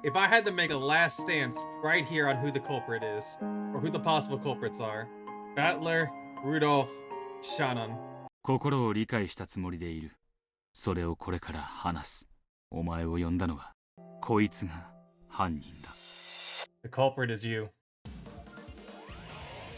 if I had to make a last stance right here on who the culprit is, or who the possible culprits are, Battler, Rudolph, Shannon. 心を理解したつもりでいる。それをこれから話す。お前を呼んだのは、こいつが犯人だ。The culprit is you.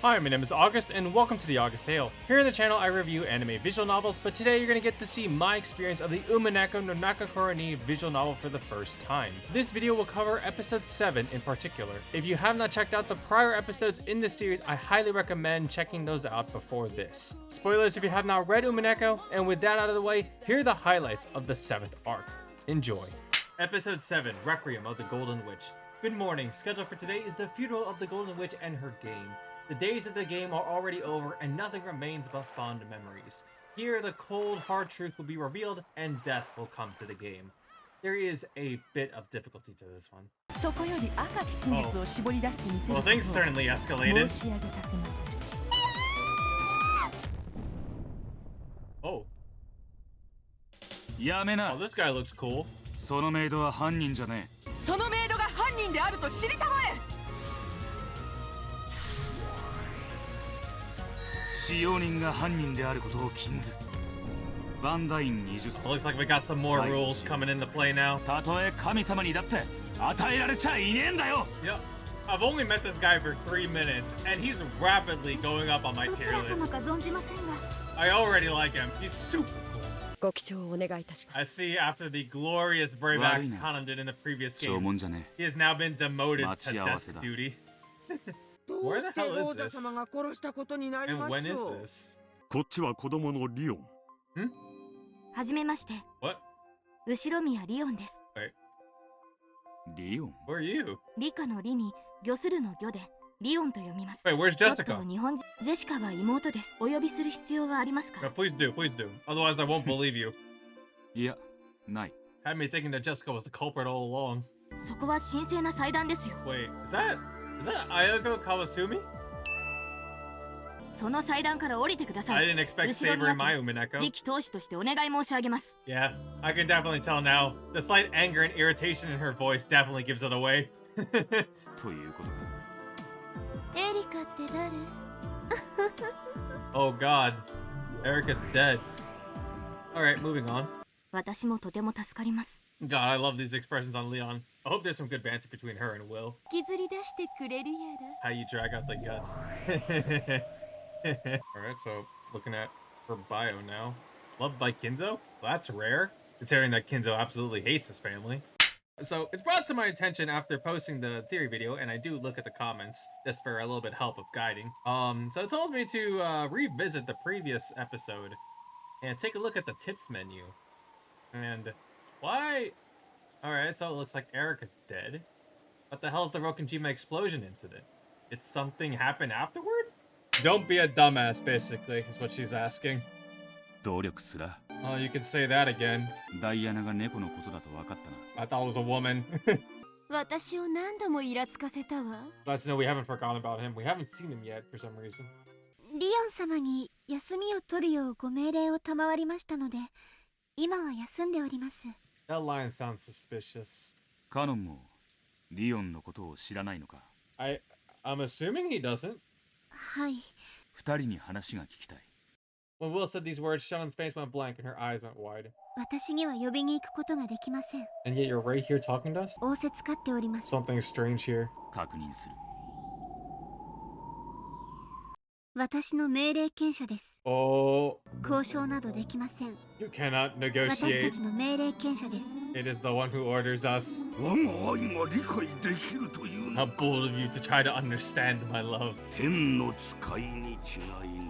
Hi, my name is August, and welcome to the August Tale. Here on the channel, I review anime visual novels, but today you're going to get to see my experience of the Umineko Naku Koro Ni visual novel for the first time. This video will cover episode 7 in particular. If you have not checked out the prior episodes in this series, I highly recommend checking those out before this. Spoilers if you have not read Umineko, and with that out of the way, here are the highlights of the 7th arc. Enjoy. Episode 7, Requiem of the Golden Witch. Good morning. Scheduled for today is the funeral of the Golden Witch and her game. The days of the game are already over and nothing remains but fond memories. Here, the cold, hard truth will be revealed and death will come to the game. There is a bit of difficulty to this one. Well, things certainly escalated. Oh. Oh, this guy looks cool. そのメイドは犯人じゃねえ。そのメイドが犯人であると知りたまえ。使用人が犯人であることを禁ず。バンダイン20歳。Looks like we got some more rules coming into play now. たとえ神様にだって与えられちゃいねえんだよ。Yeah, I've only met this guy for 3 minutes, and he's rapidly going up on my tier list. I already like him. He's super cool. I see after the glorious brave acts Kanan did in the previous games, he has now been demoted to desk duty. Where the hell is this? And when is this? こっちは子供のリオン。はじめまして。What? 後ろ宮リオンです。Wait. リオン Where are you? 理科の理に魚するの魚でリオンと読みます。Wait, where's ちょっ Jessica? と日本人ジェシカは妹です。お呼びする必要はありますか No, please do, please do. Otherwise, I won't believe you. いや、ない。 Had me thinking that Jessica was the culprit all along. そこは神聖な祭壇ですよ。 Wait, is that Ayako Kawasumi? その祭壇から降りてくださ I い。 didn't expect Saber in my Umineko. 次期当主としてお願い申し上げます。 Yeah, I can definitely tell now. The slight anger and irritation in her voice definitely gives it away. ということか。エリカって誰 Oh god, Erica's dead. Alright, moving on. 私もとても助かります。 God, I love these expressions on Leon. I hope there's some good banter between her and Will. 引きずり出してくれるやら。 How you drag out the guts. Alright, so looking at her bio now. Loved by Kinzo? Well, that's rare, considering that Kinzo absolutely hates his family. So it's brought to my attention after posting the theory video, and I do look at the comments just for a little bit help of guiding. So it tells me to revisit the previous episode and take a look at the tips menu. And why? Alright, so it looks like Erica's dead. What the hell's the Rokkenjima explosion incident? Did something happen afterward? Don't be a dumbass, basically, is what she's asking. 努力すら。 Oh, you can say that again. ダイアナが猫のことだと分かったな。I thought it was a woman. 私を何度もイラつかせたわ。 But you know, we haven't forgotten about him. We haven't seen him yet for some reason. リオン様に休みを取るようご命令を賜りましたので、今は休んでおります。 That line sounds suspicious. カノンもリオンのことを知らないのか。 I'm assuming he doesn't. はい。二人に話が聞きたい。 When Will said these words, Shannon's face went blank and her eyes went wide. 私には呼びに行くことができません。 And yet you're right here talking to us? 仰せつかっております。 Something strange here. 確認する。私の命令権者です。 Oh, 交渉などできません。 you cannot 私た negotiate. ちの命令権者です。 It is the one who orders us. 我が愛が理解できるというの How bold of you to try to understand my love. 天の使いに違い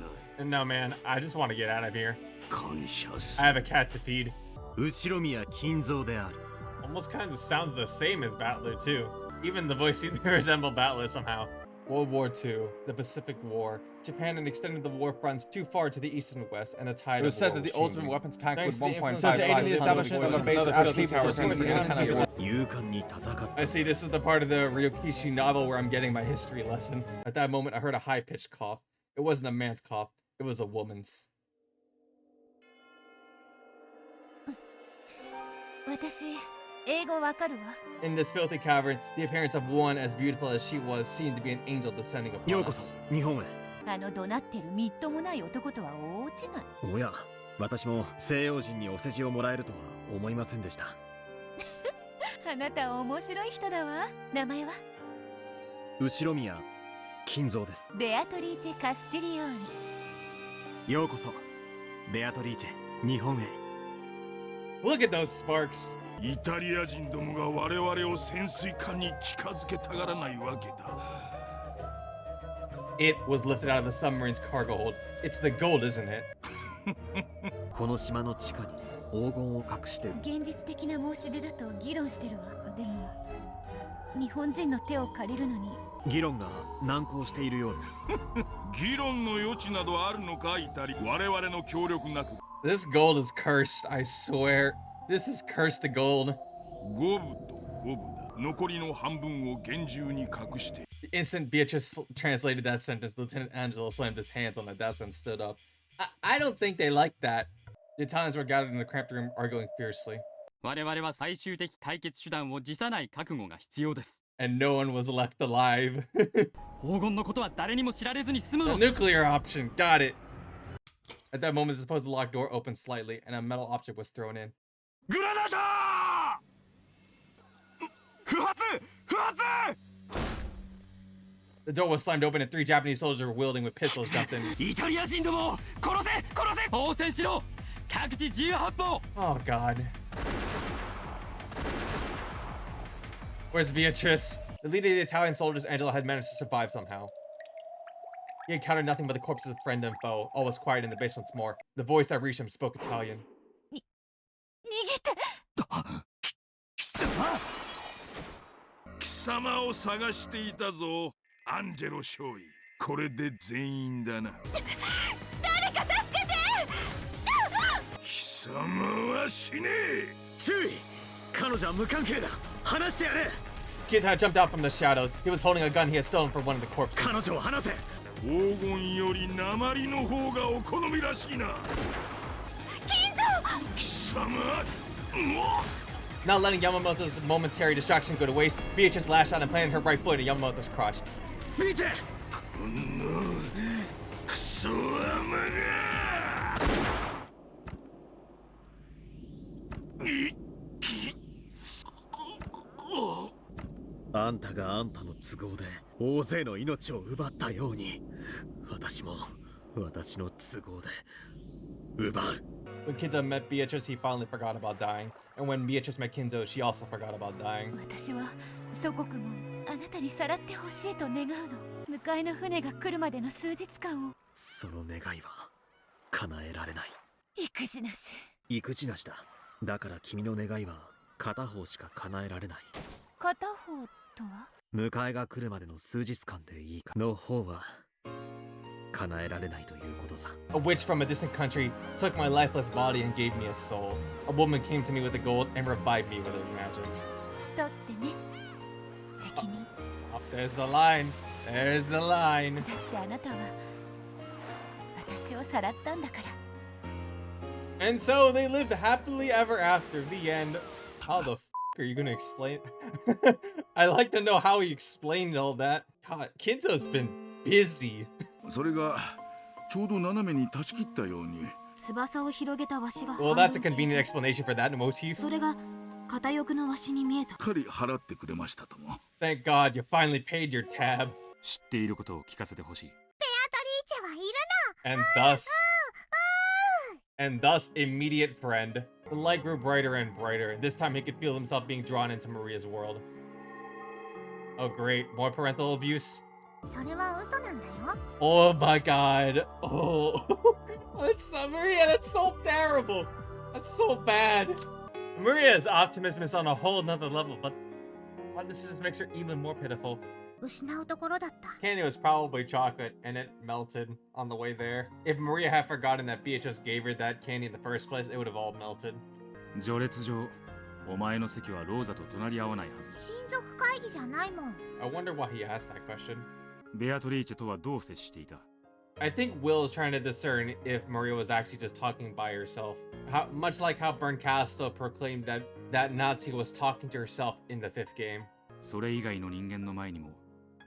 ない。 And no, man, I just want to get out of here. 感謝す I have a cat to feed. 後ろ宮金蔵である。 Almost kind of sounds the same as Battler, too. Even the voice seems to resemble Battler somehow. World War II, the Pacific War. Japan had extended the war fronts too far to the east and west, and a tide It was of said war that the was ultimate changing. weapons pack Thanks was to the 1.55 influence of the to the establishment of a base of sleep towers and antennas. 勇敢に戦った。 I see, this is the part of the Ryokishi novel where I'm getting my history lesson. At that moment, I heard a high-pitched cough. It wasn't a man's cough, it was a woman's. 私、英語わかるわ。 In this filthy cavern, the appearance of one as beautiful as she was seemed to be an angel descending よ upon うこ us. そ日本へ。あの怒鳴ってるみっともない男とは大違い。おや、私も西洋人にお世辞をもらえるとは思いませんでした。あなた面白い人だわ。名前は後宮金蔵です。ベアトリーチェ・カスティリオーニ。ようこそベアトリーチェ日本へ。 Look at those sparks. イタリア人どもが我々を潜水艦に近づけたがらないわけだ。 It was lifted out of the submarine's cargo hold. It's the gold, isn't it? この島の地下に黄金を隠してる。現実的な申し出だと議論してるわ。でも日本人の手を借りるのに議論が難航しているようで。議論の余地などあるのかイタリ。我々の協力なく。 This gold is cursed, I swear. This is cursed gold. 五分と五分だ。残りの半分を厳重に隠して。 The instant Beatrice translated that sentence, Lieutenant Angelo slammed his hands on the desk and stood up. I don't think they like that. The Italians were gathered in the cramped room, arguing fiercely. 我々は最終的解決手段を辞さない覚悟が必要です。 And no one was left alive. 黄金のことは誰にも知られずに済む The の。 nuclear option, got it. At that moment, the supposed locked door opened slightly, and a metal object was thrown in. グラナダ不発不発 The door was slammed open, and 3 Japanese soldiers wielding with pistols jumped in. イタリア人ども殺せ殺せ応戦しろ各地自由発砲 Oh God. Where's Beatrice? The leader of the Italian soldiers, Angelo, had managed to survive somehow. He encountered nothing but the corpses of friend and foe. All was quiet in the base once more. The voice that reached him spoke Italian. 逃げて。貴様を探していたぞアンジェロ少尉。これで全員だな。誰か助けて。貴様は死ねえ。注意、彼女は無関係だ。話してやれ。 Kid had jumped out from the shadows. He was holding a gun he had stolen from one of the 彼 corpses. 女を離せ。黄金より鉛の方がお好みらしいな。貴様、もう Not letting Yamamoto's momentary distraction go to waste, Beatrice lashed out and planted her right foot in Yamamoto's crotch. 見て。このクソ甘が。あんたがあんたの都合で大勢の命を奪ったように、私も私の都合で奪う。 When Kinzo met Beatrice, he finally forgot about dying. And when Beatrice met Kinzo, she also forgot about dying. 私は祖国もあなたにさらってほしいと願うの。迎えの船が来るまでの数日間を。その願いは叶えられない。育児なし。育児なしだ。だから君の願いは片方しか叶えられない。片方とは迎えが来るまでの数日間でいいかの方は叶えられないということさ。 A witch from a distant country took my lifeless body and gave me a soul. A woman came to me with the gold and revived me with her magic. だってね、責任。 Oh, there's the line. There's the line. だってあなたは私をさらったんだから。 And so they lived happily ever after. The end. How the f are you gonna explain? I'd like to know how he explained all that. God, Kinzo's been busy. それがちょうど斜めに断ち切ったように。翼を広げたわしが Well, that's a convenient explanation for that motif. それが片翼のわしに見えた。しっかり払ってくれましたとも。 Thank God you finally paid your tab. 知っていることを聞かせてほしい。 And thus, immediate friend. The light grew brighter and brighter. This time he could feel himself being drawn into Maria's world. Oh great, more parental abuse? それは嘘なんだよ。 Oh my god. Oh, that's Maria, that's so terrible. That's so bad. Maria's optimism is on a whole nother level, but this just makes her even more pitiful. 失うところだった。 Candy was probably chocolate, and it melted on the way there. If Maria had forgotten that Beatrice gave her that candy in the first place, it would have all melted. 序列上お前の席はローザと隣り合わないはずだ。親族会議じゃないもん。 I wonder why he asked that question. ベアトリーチェとはどう接していた？ I think Will is trying to discern if Maria was actually just talking by herself. Much like how Berncastel proclaimed that that Nazi was talking to herself in the 5th game. それ以外の人間の前にも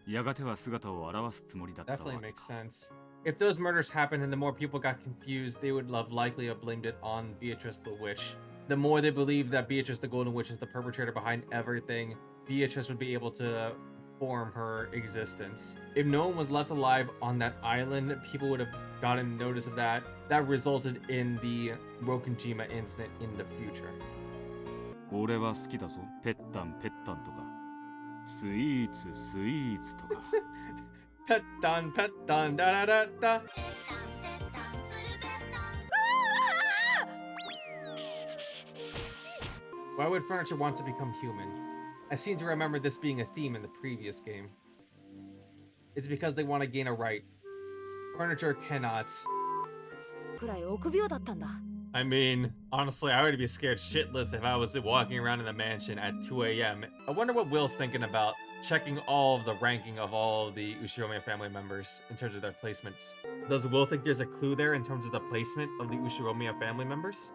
やがては姿を現すつもりだったわ Definitely け makes か sense. If those murders happened and the more people got confused, they would have likely have blamed it on Beatrice the Witch. The more they believed that Beatrice the Golden Witch is the perpetrator behind everything, Beatrice would be able to form her existence. If no one was left alive on that island, people would have gotten notice of that. That resulted in the Rokenjima incident in the future. 俺は好きだぞペッタンペッタンとかスイーツスイーツとか Pettan, pettan, da da da da. Why would furniture want to become human? I seem to remember this being a theme in the previous game. It's because they want to gain a right. Furniture cannot. くらい臆病だったんだ。 I mean, honestly, I would be scared shitless if I was walking around in the mansion at 2 a.m. I wonder what Will's thinking about checking all of the ranking of all of the Ushiromiya family members in terms of their placements. Does Will think there's a clue there in terms of the placement of the Ushiromiya family members?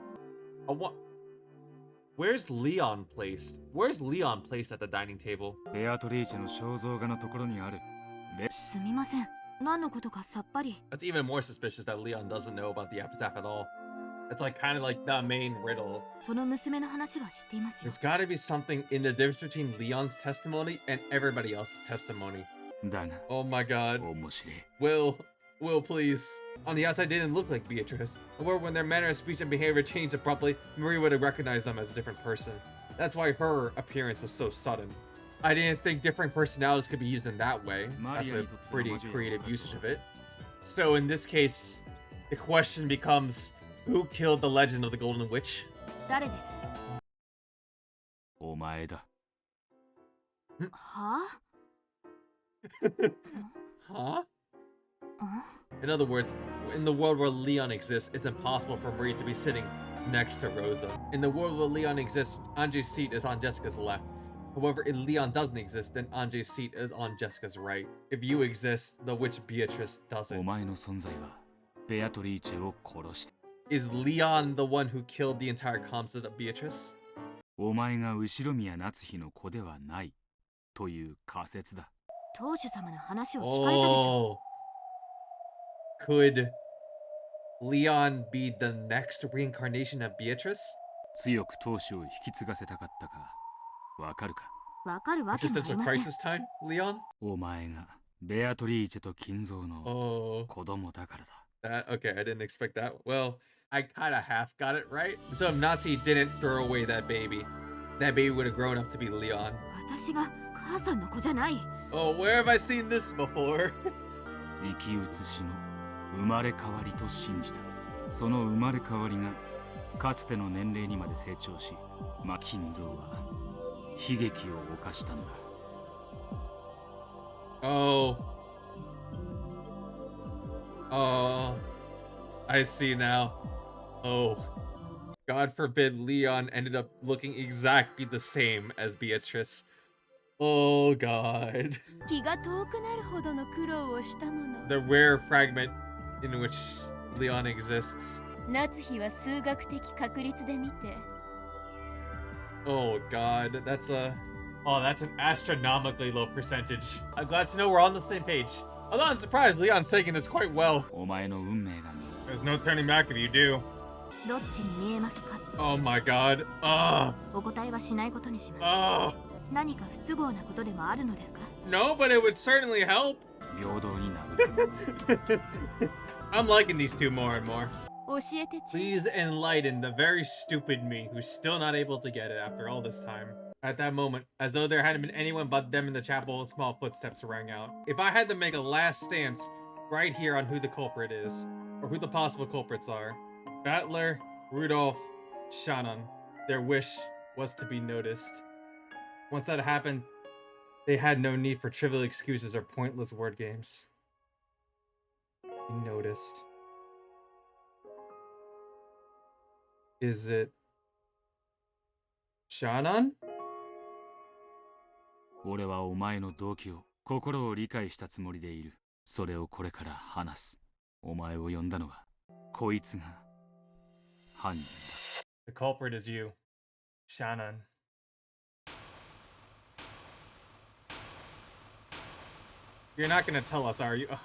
Where's Leon placed? Where's Leon placed at the dining table? ベアトリーチェの肖像画のところにあるすみません。何のことかさっぱり。 That's even more suspicious that Leon doesn't know about the epitaph at all. It's like kind of like the main riddle. その娘の話は知っていますよ。 There's gotta be something in the difference between Leon's testimony and everybody else's testimony. だが Oh my god. 面白い Will, please. On the outside, they didn't look like Beatrice. However, when their manner of speech and behavior changed abruptly, Marie would have recognized them as a different person. That's why her appearance was so sudden. I didn't think different personalities could be used in that way. That's a pretty creative usage of it. So in this case, the question becomes, who killed the legend of the Golden Witch? 誰です。お前だは Huh? In other words, in the world where Leon exists, it's impossible for Marie to be sitting next to Rosa. In the world where Leon exists, Anjay's seat is on Jessica's left. However, if Leon doesn't exist, then Anjay's seat is on Jessica's right. If you exist, the witch Beatrice お doesn't. 前の存在はベアトリーチェを殺して Is Leon the one who killed the entire concept of Beatrice? お前が後ろ宮夏日の子ではないという仮説だ当主様の話を聞かれたでしょ。 Oh. Could Leon be the next reincarnation of Beatrice? 強く当主を引き継がせたかったかわかるかわかるわけもあり Existential ません。 crisis time, Leon? お前がベアトリーチェと金蔵の Oh. 子供だからだ Okay, I didn't expect that. Well, I kind of half got it right. So if Nazi didn't throw away that baby would have grown up to be Leon. 私が母さんの子じゃない。 Oh, where have I seen this before? 生き写しの生まれ変わりと信じたその生まれ変わりがかつての年齢にまで成長し金蔵は悲劇を犯したんだ Oh. Oh. I see now. Oh. God forbid Leon ended up looking exactly the same as Beatrice. Oh god. 気が遠くなるほどの苦労をしたもの。 The rare fragment in which Leon exists. 夏日は数学的確率で見て。 Oh god, that's an astronomically low percentage. I'm glad to know we're on the same page. Although I'm surprised Leon's taking this quite well. お前の運命が There's no turning back if you do. どっちに見えますか。 Oh my god. お答えはしないことにします。 Oh. 何か不都合なことでもあるのですか。 No, but it would certainly help. 平等に殴り込む I'm liking these two more and more. 教えてち。 Please enlighten the very stupid me who's still not able to get it after all this time. At that moment, as though there hadn't been anyone but them in the chapel, small footsteps rang out. If I had to make a last stance right here on who the culprit is, or who the possible culprits are, Battler, Rudolph, Shannon, their wish was to be noticed. Once that happened, they had no need for trivial excuses or pointless word games. Be noticed. Is it Shannon? 俺はお前の動機を心を理解したつもりでいるそれをこれから話すお前を呼んだのはこいつが犯人だ The culprit is you. Shannon. You're not gonna tell us, are you? Oh,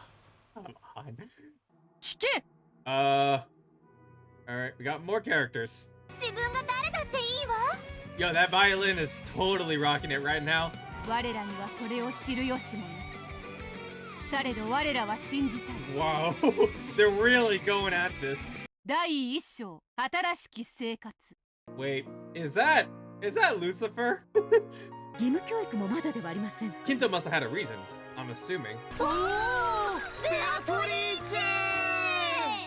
come on. 聞け Alright, we got more characters. 自分が誰だっていいわ。 Yo, that violin is totally rocking it right now. 我らにはそれを知る由もなし。されど我らは信じたい。 Wow, they're really going at this. 第一章、新しき生活。 Wait, is that Lucifer? 義務教育もまだではありません。 Kinto must have had a reason, I'm assuming.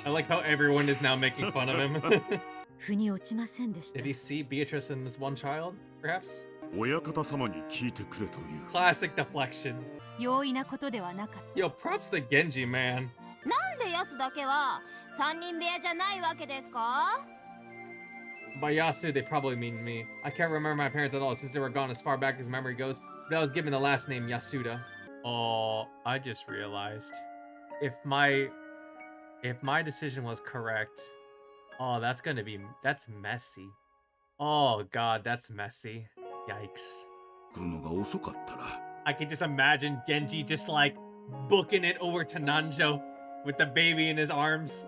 I like how everyone is now making fun of him. 腑に落ちませんでした。 Did he see Beatrice and this one child, perhaps? 親方様に聞いてくれという Classic deflection. 容易なことではなかった。 Yo, props to Genji, man. なんでヤスだけは三人部屋じゃないわけですか？ By Yasu, they probably mean me. I can't remember my parents at all since they were gone as far back as memory goes, but I was given the last name Yasuda. Oh, I just realized. If my decision was correct, oh, that's messy. Oh god, that's messy. Yikes. 来るのが遅かったら I can just imagine Genji just like booking it over to Nanjo with the baby in his arms.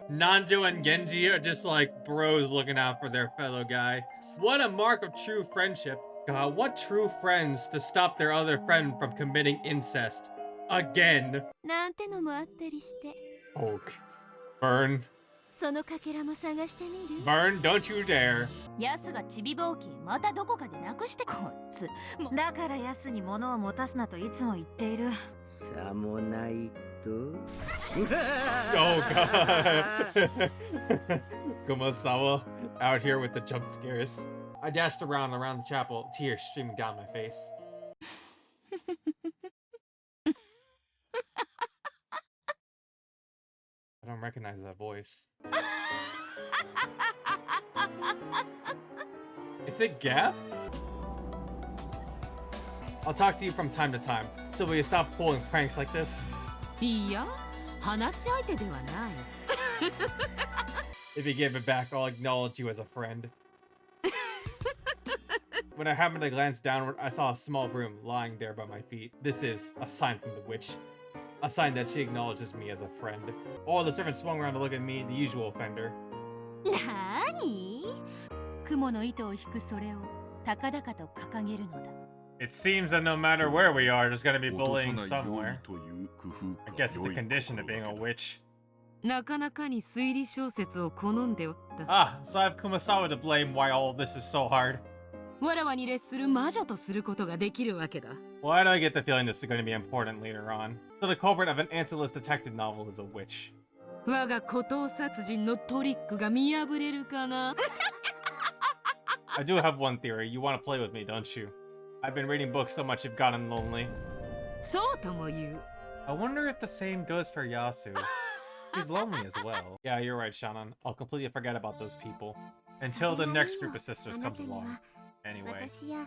Nanjo and Genji are just like bros looking out for their fellow guy. What a mark of true friendship. God, what true friends to stop their other friend from committing incest. Again. なんてのもあったりして。 Oh, Burn. そのかけらも探してみる？ Burn, don't you dare. ヤスがちびぼうきまたどこかでなくしてこっつ。だからヤスに物を持たすなといつも言っている。さもないと Oh god. Kumasawa out here with the jump scares. I dashed around the chapel, tears streaming down my face. I don't recognize that voice. Is it Gap? I'll talk to you from time to time, so will you stop pulling pranks like this? いや、話し相手ではない。 If you give it back, I'll acknowledge you as a friend. When I happened to glance downward, I saw a small broom lying there by my feet. This is a sign from the witch. A sign that she acknowledges me as a friend. All the servants swung around to look at me, the usual offender. なに？雲の糸を引くそれを高々と掲げるのだ。 It seems that no matter where we are, there's gonna be 落とさ bullying ないよう somewhere. にという工夫 I か guess it's a 良い condition of being a 心が witch. なかなかに推理小説を好んでおった。 Ah, so I have Kumasawa to blame why all of this is so hard. わらわに列する魔女とすることができるわけだ。 Why do I get the feeling this is going to be important later on? So the culprit of an answerless detective novel is a witch. 我が孤島殺人のトリックが見破れるかな？ I do have one theory. You want to play with me, don't you? I've been reading books so much you've gotten lonely. そうとも言う。 I wonder if the same goes for Yasu. He's lonely as well. Yeah, you're right, Shannon. I'll completely forget about those people. Until the next group of sisters comes along. Anyway. 私や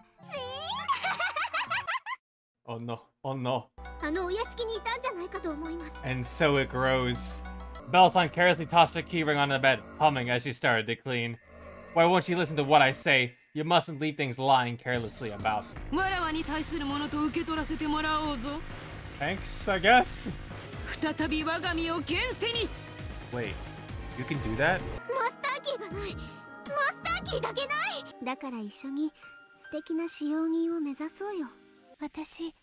Oh no. Oh no. あのお屋敷にいたんじゃないかと思います。 And so it grows. Belle-san carelessly tossed her keyring onto the bed, humming as she started to clean. Why won't you listen to what I say? You mustn't leave things lying carelessly about. わらわに対するものと受け取らせてもらおうぞ。 Thanks, I guess. 再び我が身を現世に。 Wait, you can do that? マスターキーがない。マスターキーだけない。だから一緒に素敵な使用人を目指そうよ。私、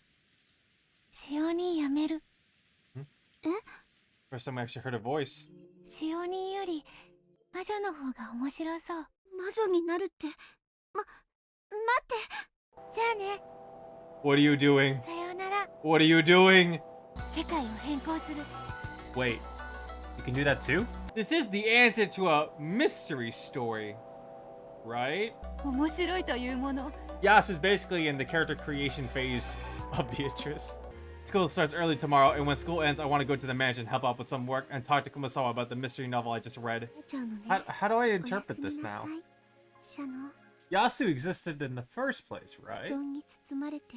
使用人やめる。え？ First time I actually heard a voice. 使用人より魔女の方が面白そう。魔女になるって。待って。じゃあね。 What are you doing? さようなら。 What are you doing? 世界を変更する。 Wait, you can do that too? This is the answer to a mystery story, right? 面白いというもの。 Yas is basically in the character creation phase of Beatrice. School starts early tomorrow, and when school ends, I want to go to the mansion, help out with some work, and talk to Kumasawa about the mystery novel I just read. ちゃうのね。 How do I interpret this now? おやすみなさい。シャノ、 Yasu existed in the first place, 布 right? 団に包まれて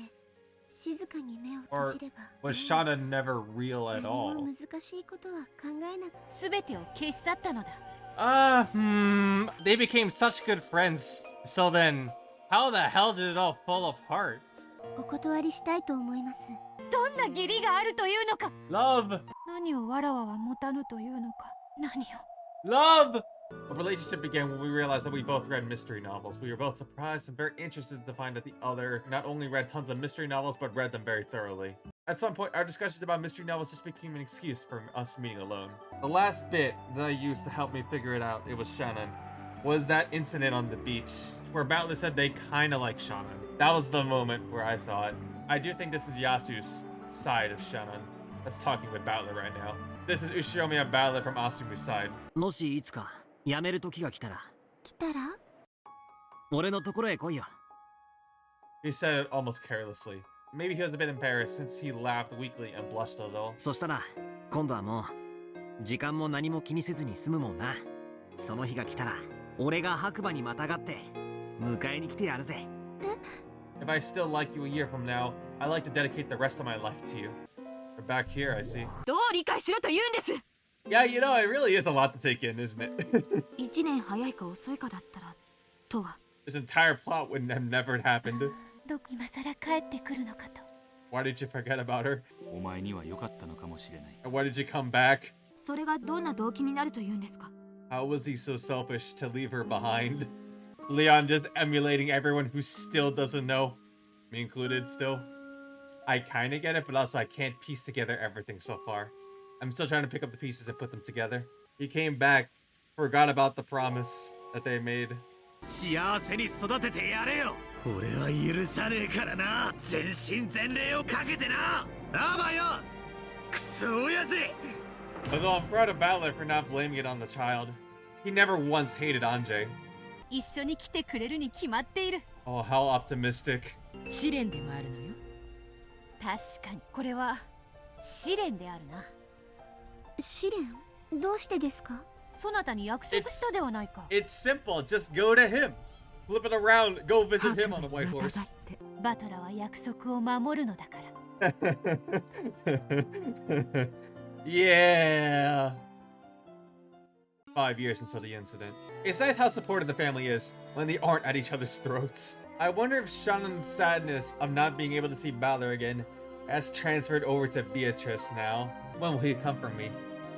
静かに目を Or 閉じれば。 was Shana never real at 何も all? 難しいことは考えなく。すべてを消し去ったのだ。 They became such good friends So then, how the hell did it all fall apart? お断りしたいと思います。どんな義理があるというのか。 Love! 何をわらわは持たぬというのか。何を。 Love! A relationship began when we realized that we both read mystery novels. We were both surprised and very interested to find that the other not only read tons of mystery novels, but read them very thoroughly. At some point, our discussions about mystery novels just became an excuse for us meeting alone. The last bit that I used to help me figure it out, it was Shannon, was that incident on the beach, where Battler said they kinda like Shannon. That was the moment where I thought, I do think this is Yasu's side of Shannon that's talking with Battler right now. This is Ushiromiya Battler from Asumu's side. もしいつか辞める時が来たら来たら俺のところへ来いよ。 He said it almost carelessly. Maybe he was a bit embarrassed since he laughed weakly and blushed a little. そしたら今度はもう時間も何も気にせずに済むもんな。その日が来たら俺が白馬にまたがって迎えに来てやるぜ。If I still like you a year from now, I'd like to dedicate the rest of my life to you. We're back here, I see. どう理解しろと言うんです。 Yeah, you know, it really is a lot to take in, isn't it? 1年早いか遅いかだったらとは。 This entire plot would have never happened. 今さら帰ってくるのかと。 Why did you forget about her? お前には良かったのかもしれない。 And why did you come back? それがどんな動機になると言うんですか。 How was he so selfish to leave her behind? Leon just emulating everyone who still doesn't know. Me included, still. I kinda get it, but also I can't piece together everything so far. I'm still trying to pick up the pieces and put them together. He came back, forgot about the promise that they made. 幸せに育ててやれよ。俺は許さねえからな。全身全霊をかけてな。あばよ。クソ親父。 Although I'm proud of Battler for not blaming it on the child. He never once hated Anjay. 一緒に来てくれるに決まっている。 Oh, how optimistic. 試練でもあるのよ。確かにこれは試練であるな。試練どうしてですか？そなたに約束したではないか。 It's simple. Just go to him. Flip it around. Go visit him on a white horse. バトラは約束を守るのだから。Yeah. 5 years until the incident. It's nice how supportive the family is when they aren't at each other's throats. I wonder if Shannon's sadness of not being able to see Battler again has transferred over to Beatrice now. When will he come for me?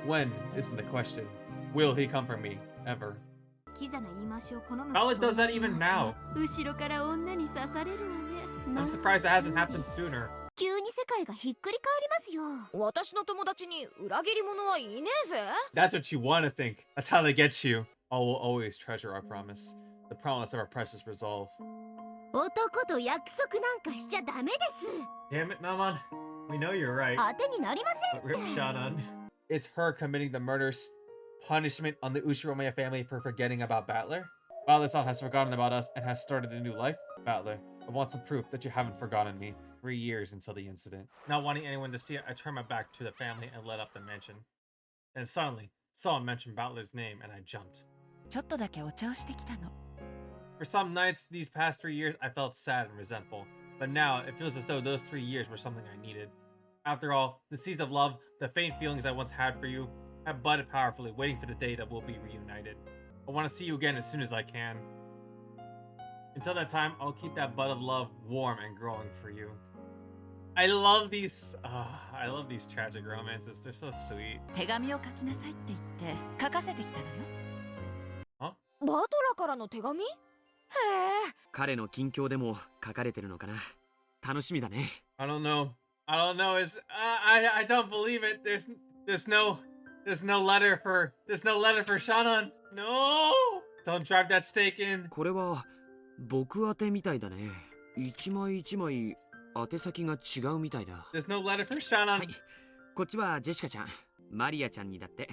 When isn't the question. Will he come for me? Ever. Battler does that even now. 後ろから女に刺されるわね。 I'm surprised it hasn't happened sooner. 急に世界がひっくり返りますよ。私の友達に裏切り者はいねえぜ。 That's what you want to think. That's how they get you. I will always treasure our promise. The promise of our precious resolve. 男と約束なんかしちゃダメです。 Damn it, Naman. We know you're right. 当てになりません。 But Rip Shannon. Is her committing the murders punishment on the Ushiromiya family for forgetting about Battler? Battler-san has forgotten about us and has started a new life. Battler, I want some proof that you haven't forgotten me. 3 years until the incident. Not wanting anyone to see it, I turned my back to the family and led up the mansion. And suddenly, someone mentioned Battler's name and I jumped. ちょっとだけお茶をしてきたの。 For some nights these past 3 years, I felt sad and resentful. But now, it feels as though those 3 years were something I needed. After all, the seeds of love, the faint feelings I once had for you, have budded powerfully, waiting for the day that we'll be reunited. I want to see you again as soon as I can. Until that time, I'll keep that bud of love warm and growing for you. I love these tragic romances. They're so sweet. 手紙を書きなさいって言って書かせてきたのよ。 Huh? バトラからの手紙？へえ。彼の近況でも書かれてるのかな。楽しみだね。I don't know. It's I don't believe it. There's no letter for Shannon. No! Don't drive that stake in. これは僕宛てみたいだね。一枚一枚宛先が違うみたいだ。There's no letter for Shannon. はい。こっちはジェシカちゃん、マリアちゃんにだって。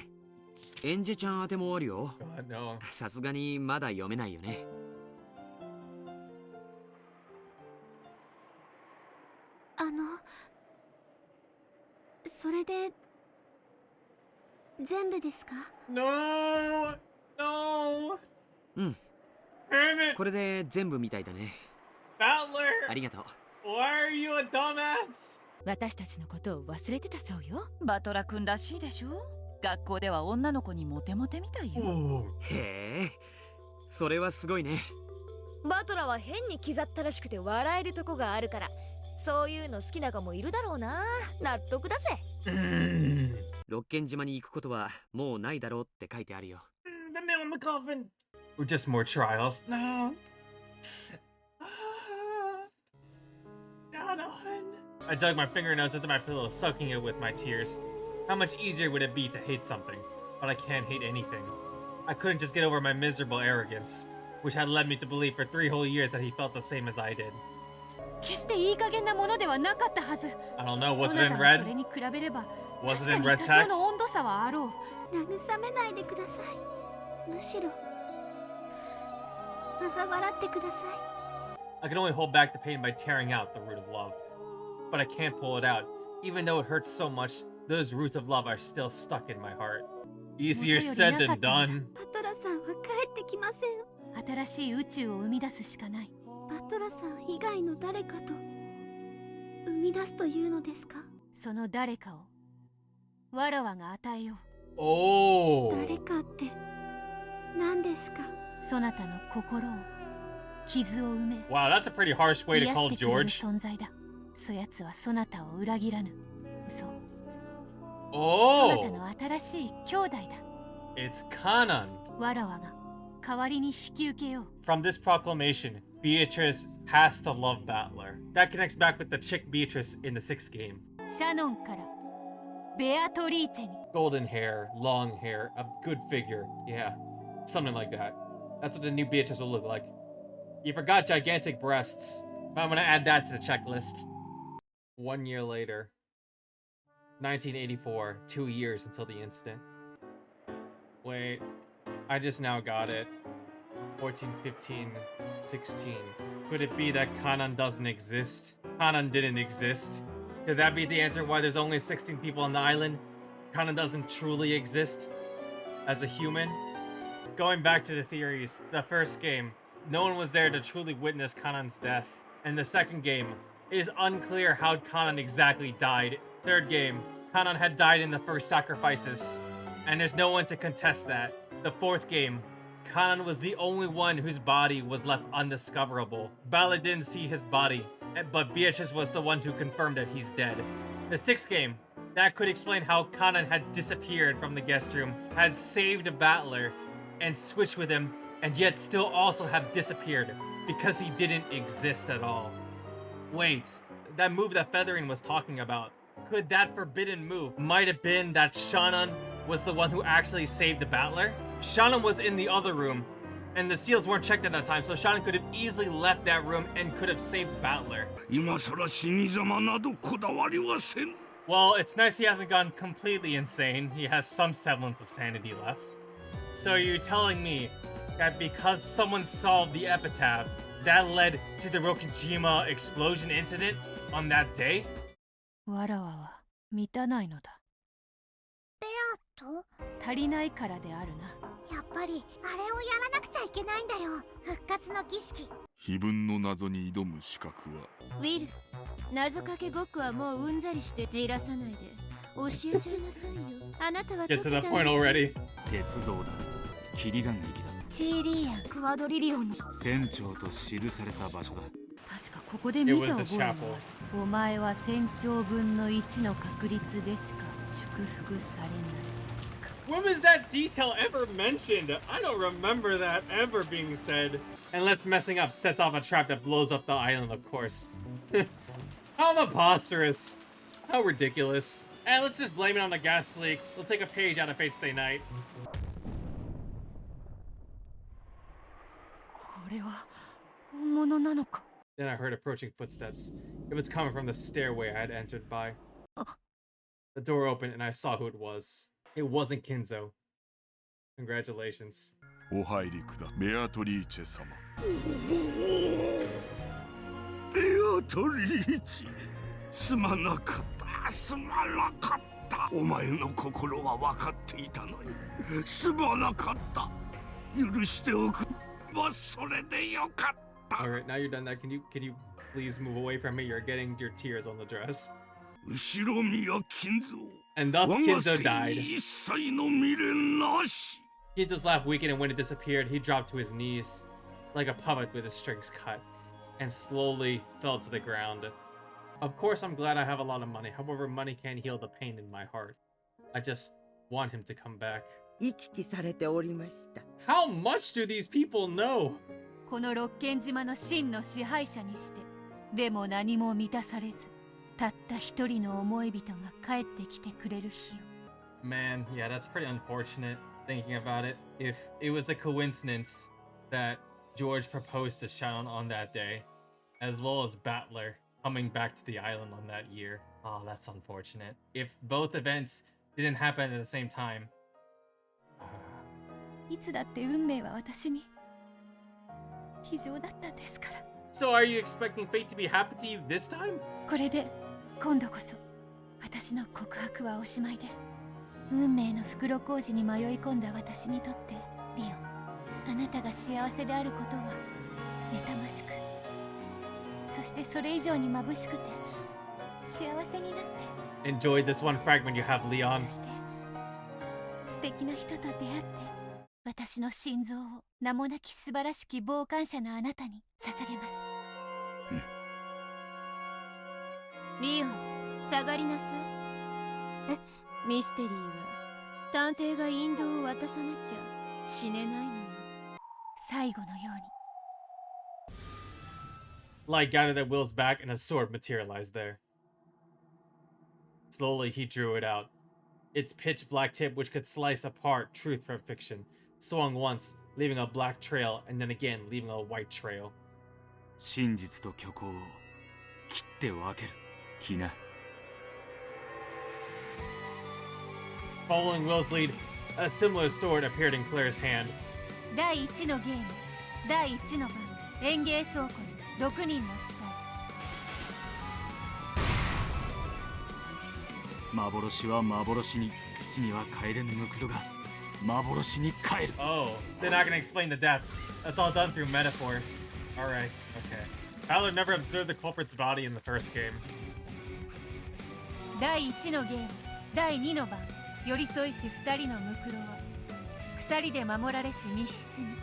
エンジェちゃん宛てもあるよ。God, no. さすがにまだ読めないよね。それで全部ですか？ No! No! うん。 Damn it! これで全部みたいだね。あ Battler! りがとう。 Why are you a dumbass? 私たちのことを忘れてたそうよ。バトラ君らしいでしょ。学校では女の子にモテモテみたいよ。Ooh. へえ、それはすごいね。バトラは変に気ざったらしくて笑えるとこがあるから、そういうの好きな子もいるだろうな。納得だぜ。六軒島に行くことはもうないだろうって書いてあるよ。The nail in the coffin. Or just more trials. No. I dug my fingernails into my pillow, soaking it with my tears. How much easier would it be to hate something? But I can't hate anything. I couldn't just get over my miserable arrogance, which had led me to believe for 3 whole years that he felt the same as I did. 決していい加減なものではなかったはず。 I don't know, was it in red? それに比べれば、 Was it in red 確かに text? 多少の温度差はあろう。慰めないでください。むしろ嘲笑ってください。 I can only hold back the pain by tearing out the root of love. But I can't pull it out. Even though it hurts so much, those roots of love are still stuck in my heart. Easier said than done. バトラさんは帰ってきません。新しい宇宙を生み出すしかない。バトラさん以外の誰かと生み出すというのですか？その誰かをわらわが与えよう。Oh. 誰かって何ですか？そなたの心を、傷を埋め、 Wow, that's a pretty harsh way to 癒 call してくれる George. 存在だ。そやつはそなたを裏切らぬ。そう。そな Oh. たの新しい兄弟だ。 It's Kanan. わらわが代わりに引き受けよう。 From this proclamation, Beatrice has to love Battler. That connects back with the chick Beatrice in the 6th game. シャノンからベアトリーチェに。 Golden hair, long hair, a good figure. Yeah, something like that. That's what the new Beatrice will look like. You forgot gigantic breasts. I'm gonna add that to the checklist. 1 year later. 1984, 2 years until the incident. Wait, I just now got it. 14, 15, 16. Could it be that Kanan doesn't exist? Kanan didn't exist? Could that be the answer why there's only 16 people on the island? Kanan doesn't truly exist as a human? Going back to the theories, the first game, no one was there to truly witness Kanan's death. And the second game, it is unclear how Kanan exactly died. Third game, Kanan had died in the first sacrifices, and there's no one to contest that. The fourth game, Kanan was the only one whose body was left undiscoverable. Bala didn't see his body, but Beatrice was the one who confirmed that he's dead. The sixth game, that could explain how Kanan had disappeared from the guest room, had saved a battler, and switched with him, and yet still also have disappeared, because he didn't exist at all. Wait, that move that Feathering was talking about, could that forbidden move might have been that Shannon was the one who actually saved the battler? Shannon was in the other room, and the seals weren't checked at that time, so Shannon could have easily left that room and could have saved Battler. Well, it's nice he hasn't gone completely insane. He has some semblance of sanity left. So you're telling me that because someone solved the epitaph, that led to the Rokijima explosion incident on that day? わらわは満たないのだ。ベアと足りないからであるな。やっぱりあれをやらなくちゃいけないんだよ。復活の儀式。非分の謎に挑む資格は。ウィル、謎かけごっこはもううんざりしてじらさないで教えちゃいなさいよ。あなたは Get to the point already. 鉄道だ。霧岩壁だ。チーリーヤン、クワドリリオンの船長と記された場所だ。確かここで見た覚えがある。お前は船長分の1の確率でしか祝福されない。When was that detail ever mentioned? I don't remember that ever being said. Unless messing up sets off a trap that blows up the island, of course. How preposterous. How ridiculous. And let's just blame it on the gas leak. We'll take a page out of Fate Stay Night. これは本物なのか? Then I heard approaching footsteps. It was coming from the stairway I had entered by. The door opened and I saw who it was. It wasn't Kinzo. Congratulations. お入りくだ、ベアトリーチェ様。ベアトリーチェ、すまなかった、すまなかった。お前の心は分かっていたのに、すまなかった。許しておく。それでよかった。Alright, now you're done that. Can you please move away from me? You're getting your tears on the dress. 後ろ宮金蔵。And thus Kinzo died. 一切の未練なし。 Kinzo's laugh weakened and when it disappeared, he dropped to his knees. like a puppet with his strings cut, and slowly fell to the ground. Of course, I'm glad I have a lot of money. However, money can't heal the pain in my heart. I just want him to come back. How much do these people know? この六軒島の真の支配者にして、でも何も満たされず、たった一人の思い人が帰ってきてくれる日を。Man, yeah, that's pretty unfortunate thinking about it. If it was a coincidence that George proposed to Shaun on that day, as well as Battler coming back to the island on that year. Oh, that's unfortunate. If both events didn't happen at the same time. いつだって運命は私に非常だったんですから。So are you expecting fate to be happy to you this time? これで今度こそ私の告白はおしまいです。運命の袋小路に迷い込んだ私にとってリオン、あなたが幸せであることは妬ましく、そしてそれ以上に眩しくて幸せになって。 Enjoy this one fragment you have, Leon. そして素敵な人と出会って私の心臓を名もなき素晴らしき傍観者のあなたに捧げます。リオン、下がりなさい。ミステリーは探偵が引導を渡さなきゃ死ねないのよ。最後のように。Light gathered at Will's back and a sword materialized there. Slowly he drew it out. Its pitch black tip, which could slice apart truth from fiction, swung once, leaving a black trail, and then again leaving a white trail. 真実と虚構を切って分ける気な。Following Will's lead, a similar sword appeared in Claire's hand. 第1のゲーム、第1の番、園芸倉庫に6人の死体。幻は幻に、土には帰れぬムクロが幻に帰る。 Oh, they're not gonna explain the deaths. That's all done through metaphors. Alright, okay. Tyler never observed the culprit's body in the first game. 第1のゲーム、第2の番、寄り添いし2人のムクロは鎖で守られし密室に。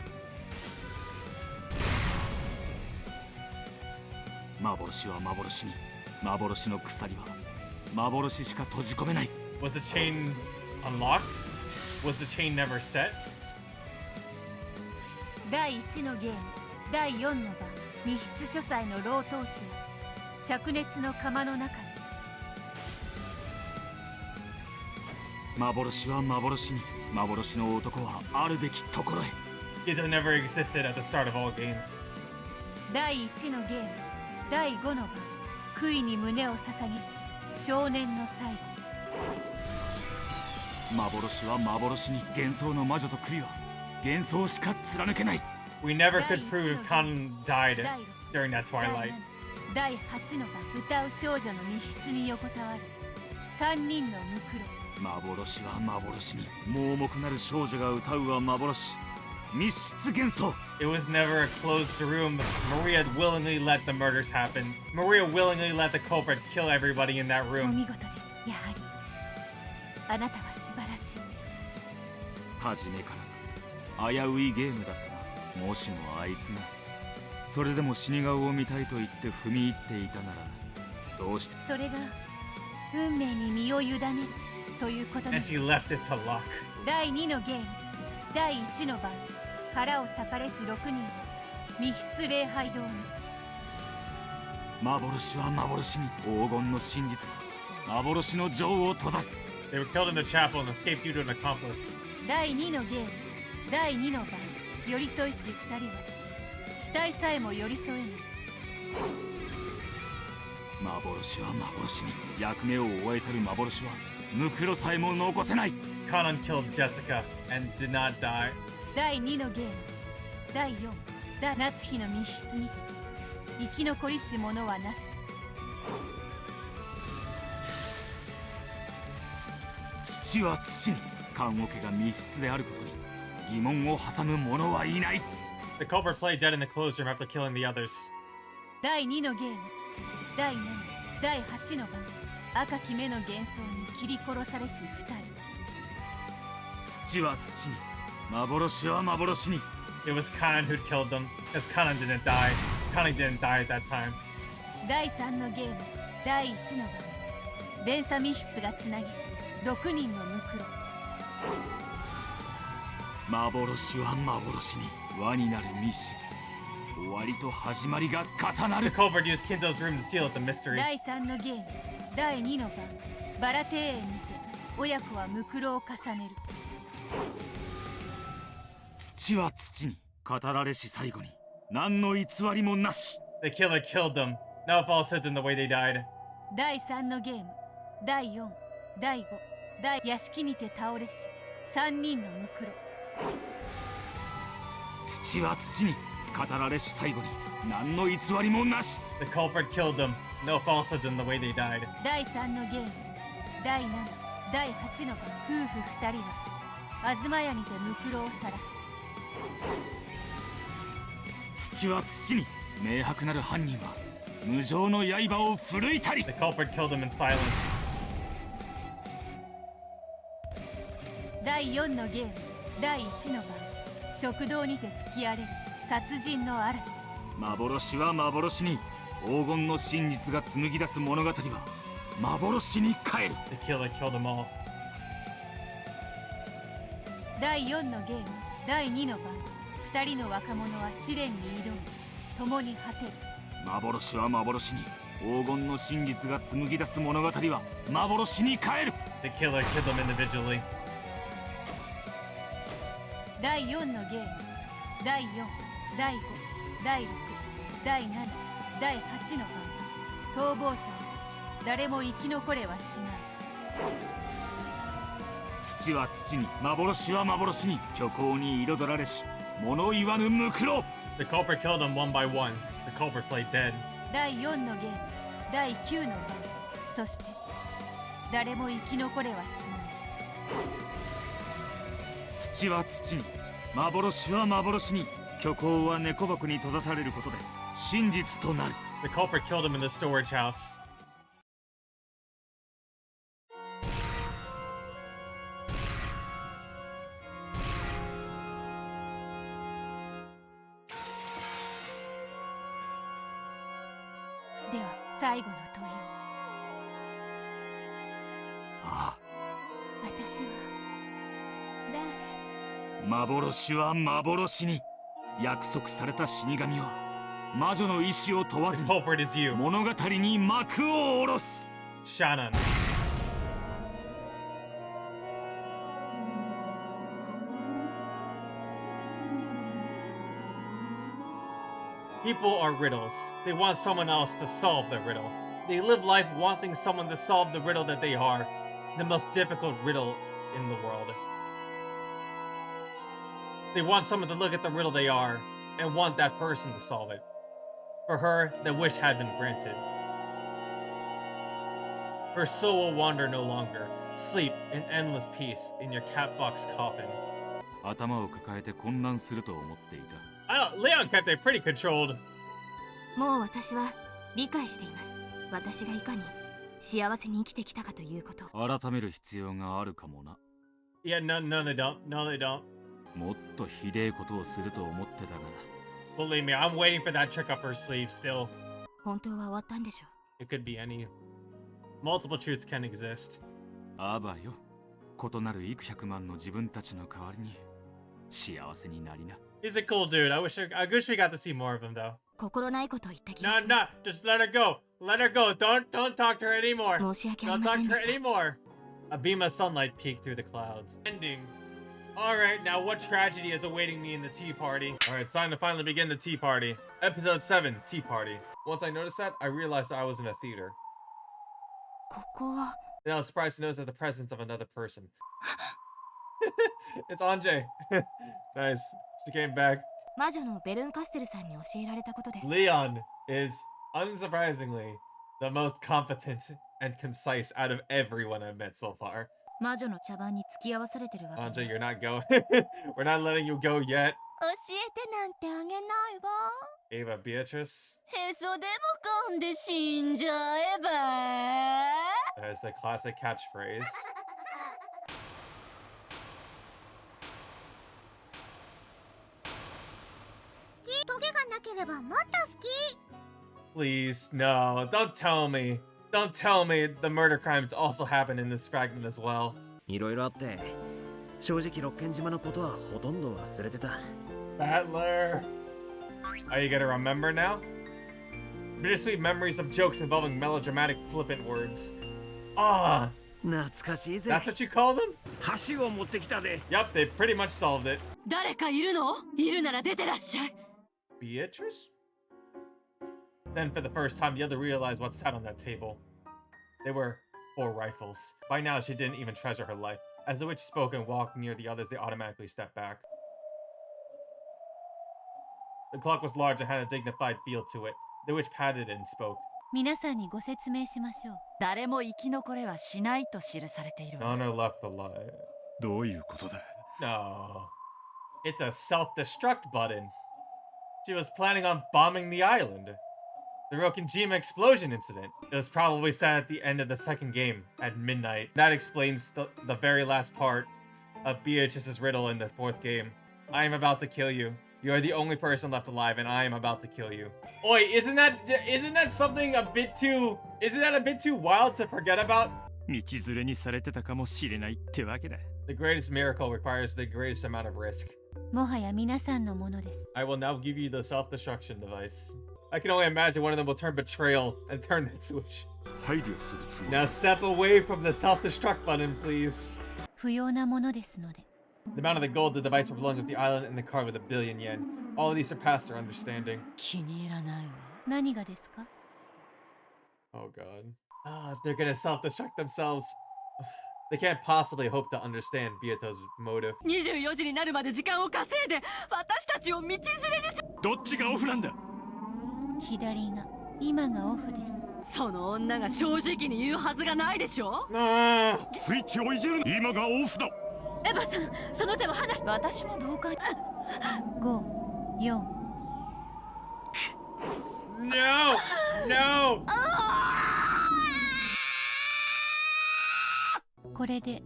幻は幻に、幻の鎖は幻しか閉じ込めない。 Was the chain unlocked? Was the chain never set? 第1のゲーム、第4の番、密室書斎の老当主は灼熱の釜の中に。幻は幻に、幻の男はあるべきところへ。 It has never existed at the start of all games. 第1のゲーム、第5の番、悔いに胸を捧げし少年の最後。幻は幻に、幻想の魔女と悔いは幻想しか貫けない。 We never could prove Kanon died during that twilight. 第8の番、歌う少女の密室に横たわる3人のムクロ。幻は幻に、盲目なる少女が歌うは幻。密室幻想。 It was never a closed room. Maria willingly let the murders happen. Maria willingly let the culprit kill everybody in that お room. 見事です。やはりあなたは素晴らしい。初めから危ういゲームだったな。もしもあいつがそれでも死に顔を見たいと言って踏み入っていたなら、どうして。それが運命に身を委ねるということな And んです。 she left it to luck. 第2のゲーム、第1の番、腹を裂かれし6人は密室礼拝堂に。幻は幻に、黄金の真実が幻の女王を閉ざす。 They were killed in the chapel and escaped due to an accomplice. 第2のゲーム、第2の番、寄り添いし2人は死体さえも寄り添えない。幻は幻に、役目を終えたる幻はムクロさえも残せない。 Kanon killed Jessica and did not die. 第2のゲーム、第4、夏日の密室にて生き残りし者はなし。土は土に、棺桶が密室であることに疑問を挟む者はいない。 The culprit played dead in the closed room after killing the others. 第2のゲーム、第7、第8の番、赤き目の幻想に切り殺されし2人。土は土に、幻は幻に、it was Kanan who'd killed them, because Kanan didn't die. Kanan didn't die at that time. 第3のゲーム第1の番連鎖密室がつなぎし6人のムクロ幻は幻に輪になる密室終わりと始まりが重な The る culprit used Kinzo's room to seal up the mystery. 第3のゲーム第2の番バラ庭園にて親子はムクロを重ねる土は土に語られし最後に何の偽りもなし The killer killed them. No falsehoods in the way they died. 第3のゲーム第4第5第屋敷にて倒れし3人のムクロ土は土に語られし最後に何の偽りもなし The culprit killed them. No falsehoods in the way they died. 第3のゲーム第7第8の番夫婦2人は東屋にてムクロを晒す土は土に明白なる犯人は無情の刃を振るいたり The culprit killed them in silence. 第4のゲーム第1の番食堂にて吹き荒れる殺人の嵐幻は幻に黄金の真実が紡ぎ出す物語は幻に帰る The killer killed them all. 第4のゲーム第2の番2人の若者は試練に挑み共に果てる幻は幻に黄金の真実が紡ぎ出す物語は幻に帰る The killer killed them individually. 第4のゲーム第4第5第6第7第8の番逃亡者は誰も生き残れはしない土は土に幻は幻に虚構に彩られし物言わぬムクロ The culprit killed them one by one. The culprit played dead. 第4のゲーム第9の番そして誰も生き残れはしない土は土に幻は幻に虚構は猫箱に閉ざされることで真実となる The culprit killed him in the storage house.「では最後の問いをああ私は誰幻は幻に約束された死神は魔女の意志を問わ The ずに culprit is you, 物語に幕を下ろす Shannon. People are riddles. They want someone else to solve the riddle. They live life wanting someone to solve the riddle that they are, the most difficult riddle in the world. They want someone to look at the riddle they are and want that person to solve it. For her, the wish had been granted. Her soul will wander no longer, sleep in endless peace in your catbox coffin. 頭を抱えて混乱すると思っていた Leon kept it pretty controlled. もう私は理解しています。私がいかに幸せに生きてきたかということ。改める必要があるかもな Yeah, no, they don't. No, they don't. もっとひでえことをすると思ってたが Believe me, I'm waiting for that trick up her sleeve still. 本当は終わったんでしょ It could be any. Multiple truths can exist. あばよ異なる幾百万の自分たちの代わりに幸せになりな He's a cool dude. I wish we got to see more of him though. 心ないことを言った気 No, がし no, ま just let her go. Let her go. Don't talk to her anymore. す。申し訳あ Don't りませ talk ん to で her した anymore. A beam of sunlight peeked through the clouds. Ending. Alright, now what tragedy is awaiting me in the tea party? Alright, it's time to finally begin the tea party. Episode 7, Tea Party. Once I noticed that, I realized I was in a theater. ここは Then I was surprised to notice the presence of another person. It's Anjay. Nice. She came back. 魔女のベルンカステルさんに教えられたことです。 Leon is, unsurprisingly, the most competent and concise out of everyone I've met so far. 魔女の茶番に付き合わされてるわけ Anjay, you're not going. We're not letting you go yet. 教えてなんてあげないわ Ava Beatrice. へそでも噛んで死んじゃえば There's the classic catchphrase. Please, no, don't tell me. Don't tell me the murder crimes also happen in this fragment as well. いろいろあって、正直六軒島のことはほとんど忘れてた。Battler! Are you gonna remember now? Bittersweet memories of jokes involving melodramatic flippant words. Ah! 懐かしいぜ。 That's what you call them? 箸を持ってきたで。 Yup, they pretty much solved it. 誰かいるの？いるなら出てらっしゃい。 Beatrice? Then for the first time, the other realized what sat on that table. They were 4 rifles. By now, she didn't even treasure her life. As the witch spoke and walked near the others, they automatically stepped back. The clock was large and had a dignified feel to it. The witch patted it and spoke. 皆さんにご説明しましょう。誰も生き残れはしないと記されているわ。 Honor left alive. どういうことだ？ No. It's a self-destruct button. She was planning on bombing the island. The Rokkenjima explosion incident. It was probably said at the end of the second game, at midnight. That explains the very last part of Beatrice's riddle in the 4th game. I am about to kill you. You are the only person left alive, and I am about to kill you. Oi, isn't that something a bit too... Isn't that a bit too wild to forget about? 道連れにされてたかもしれないってわけだ。 The greatest miracle requires the greatest amount of risk. もはや皆さんのものです。 I will now give you the self-destruction device. I can only imagine one of them will turn betrayal and turn that switch. 配慮するつもり。 Now step away from the self-destruct button, please. 不要なものですので。 The amount of the gold the device were blowing up the island and the car with 1 billion yen. All of these surpassed their understanding. 気に入らないわ。何がですか？ Oh god. Ah, they're gonna self-destruct themselves. They can't possibly hope to understand Beato's motive. 24時になるまで時間を稼いで私たちを道連れにす。どっちがオフなんだ？左が、今がオフです。その女が正直に言うはずがないでしょ。スイッチをいじる。今がオフだ。エヴァさん、その手を離し。私も同感。5、4。No! No! これで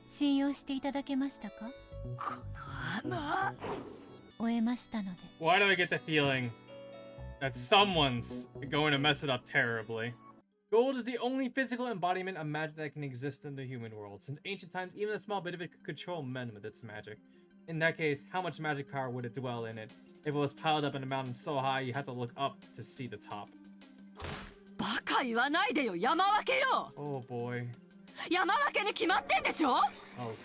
信用していただけましたか？この穴。終えましたので。 Why do I get the feeling that someone's going to mess it up terribly? Gold is the only physical embodiment of magic that can exist in the human world. Since ancient times, even a small bit of it could control men with its magic. In that case, how much magic power would it dwell in it? If it was piled up in a mountain so high, you had to look up to see the top. バカ言わないでよ、山分けよ。 Oh boy. 山分けに決まってんでしょ。 Oh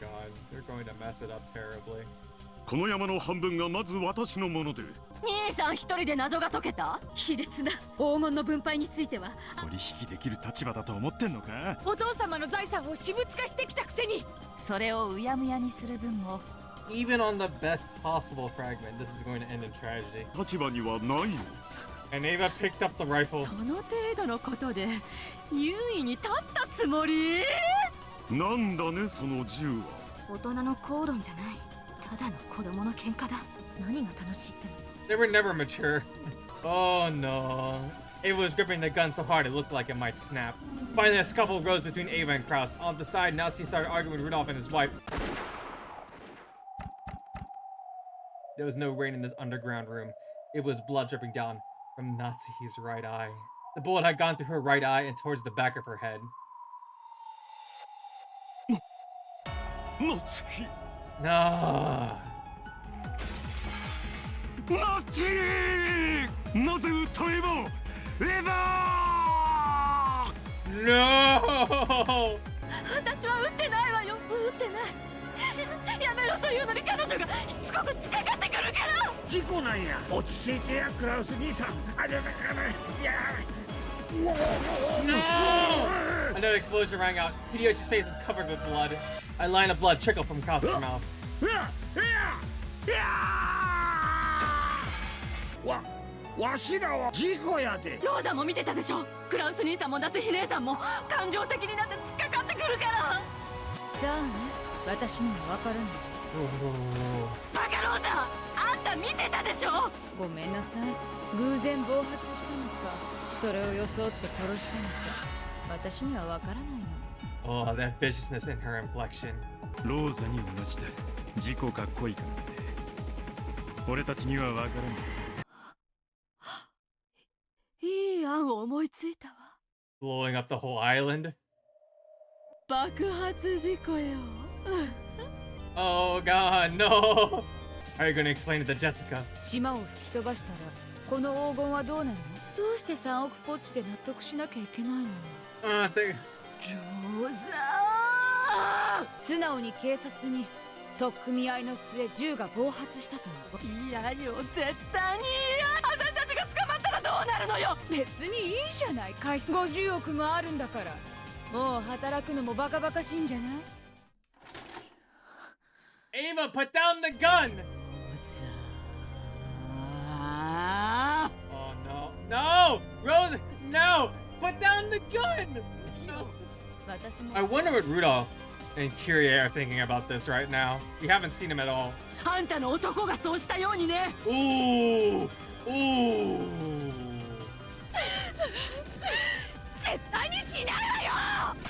god, they're going to mess it up terribly. この山の半分がまず私のもので。兄さん一人で謎が解けた。卑劣な黄金の分配については取引できる立場だと思ってんのか？お父様の財産を私物化してきたくせに、それをうやむやにする分も。 Even on the best possible fragment, this is going to end in tragedy. 立場にはないの。 And Ava picked up the rifle. その程度のことで優位に立ったつもり？なんだねその銃は。大人の口論じゃない。ただの子供の喧嘩だ。何が楽しいっての？ They were never mature. Oh no. Ava was gripping the gun so hard it looked like it might snap. Finally, a scuffle rose between Ava and Kraus. On the side, Nazi started arguing with Rudolph and his wife. There was no rain in this underground room. It was blood dripping down from Nazi's right eye. The bullet had gone through her right eye and towards the back of her head. ナチ。 No. ナチ。なぜ訴えば。エヴァ。No. 私は撃ってないわよ。撃ってない。やめろというのに彼女がしつこく突っかかってくるから。事故なんや。落ち着いてやクラウス兄さん。あれだからいや。 No! Another explosion rang out. Hideyoshi's face was covered with blood. A line of blood trickled from Kraus's mouth. わしらは事故やで。ローザも見てたでしょ。クラウス兄さんも夏日姉さんも感情的になって突っかかってくるから。さあね、私にはわからない。バカローザ、あんた見てたでしょ。ごめんなさい。偶然暴発したのか、それを装って殺したのか、私にはわからないの。 Oh, that viciousness in her inflection. ローザに同じだ。事故か恋かなんて俺たちにはわからない。いい思いついたわ。 Blowing up the whole island. 爆発事故よ。 Oh god, no! Are you gonna explain it to Jessica? 島を吹き飛ばしたらこの黄金はどうなるの？どうして3億ポッチで納得しなきゃいけないの？ローザー！素直に警察に取っ組み合いの末銃が暴発したと。いやよ、絶対に嫌。私たちが捕まったらどうなるのよ。別にいいじゃない。会社50億もあるんだから。もう働くのもバカバカしいんじゃない？ Ava, put down the gun! Oh no. No! Rose, no! Put down the gun! No. I wonder what Rudolph and Kyrie are thinking about this right now. We haven't seen him at all. あんたの男がそうしたようにね。 Ooh! Ooh! 絶対にしないわよ。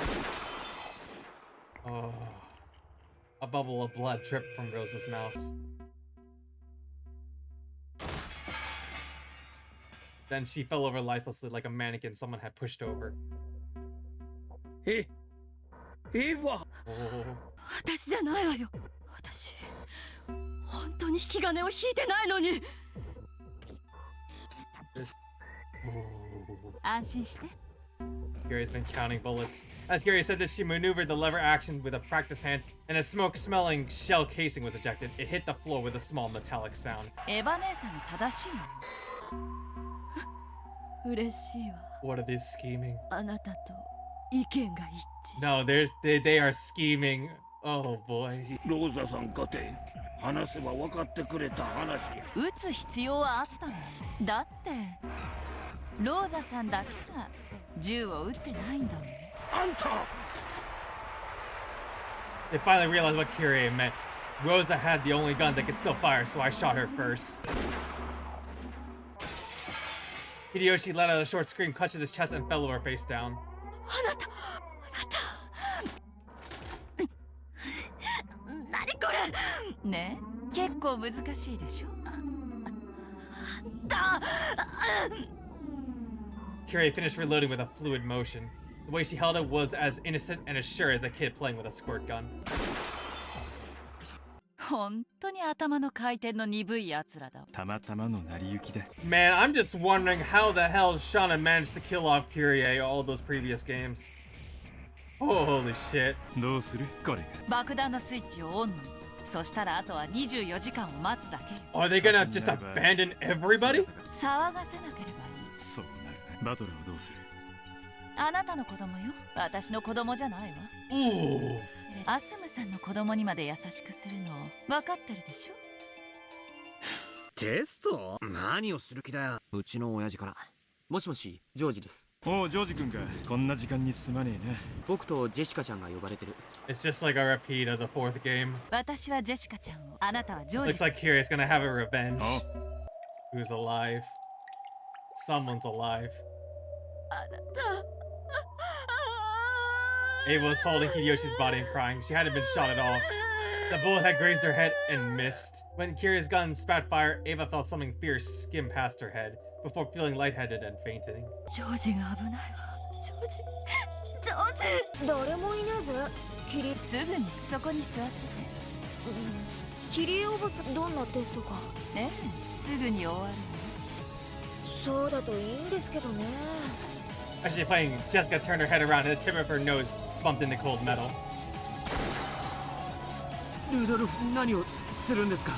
Oh. A bubble of blood dripped from Rose's mouth. Then she fell over lifelessly like a mannequin someone had pushed over. Eva! Oh. 私じゃないわよ。私本当に引き金を引いてないのに。 This... Oh. 安心して。 Gary's been counting bullets. As Gary said this, she maneuvered the lever action with a practice hand, and a smoke-smelling shell casing was ejected. It hit the floor with a small metallic sound. エヴァ姉さん正しいの？嬉しいわ。 What are they scheming? あなたと意見が一致。 No, they are scheming. Oh boy. ローザさんかて話せば分かってくれた話。撃つ必要はあったの？だってローザさんだけが銃を撃ってないんだもん。あんた They finally realized what Kyrie meant. Rosa had the only gun that could still fire, so I shot her first. Hideyoshi let out a short scream, clutched at his chest, and fell over face down. あなた何これねえ、結構難しいでしょ。Kyrie finished reloading with a fluid motion. The way she held it was as innocent and as sure as a kid playing with a squirt gun. 本当に頭の回転の鈍い奴らだ。たまたまの成り行きだ。 Man, I'm just wondering how the hell Shauna managed to kill off Kyrie all those previous games. Holy shit. どうする？これ。爆弾のスイッチをオンに。そしたらあとは24時間を待つだけ。 Are they gonna just abandon everybody? 騒がせなければいい。そうなる。バトルはどうする？あなたの子供よ。私の子供じゃないわ。Ooh. アスムさんの子供にまで優しくするの分かってるでしょ。テスト？何をする気だよ。うちの親父から。もしもし、ジョージです。おう、ジョージ君か。こんな時間にすまねえな。僕とジェシカちゃんが呼ばれてる。It's just like a repeat of the fourth game. 私はジェシカちゃんを、あなたはジョージ。 Looks like Kyrie's gonna have a revenge. Who's alive? Someone's alive. あなた。Ava was holding Hideyoshi's body and crying. She hadn't been shot at all. The bullet had grazed her head and missed. When Kyrie's gun spat fire, Ava felt something fierce skim past her head before feeling lightheaded and fainting. ジョージが危ないわ。ジョージ。誰もいねえぜ。キリすぐにそこに座ってて。キリおばさん、どんなテストか。ええ、すぐに終わるの。そうだといいんですけどね。As she playing, Jessica turned her head around and the tip of her nose bumped into cold metal. ルドルフ、何をするんですか？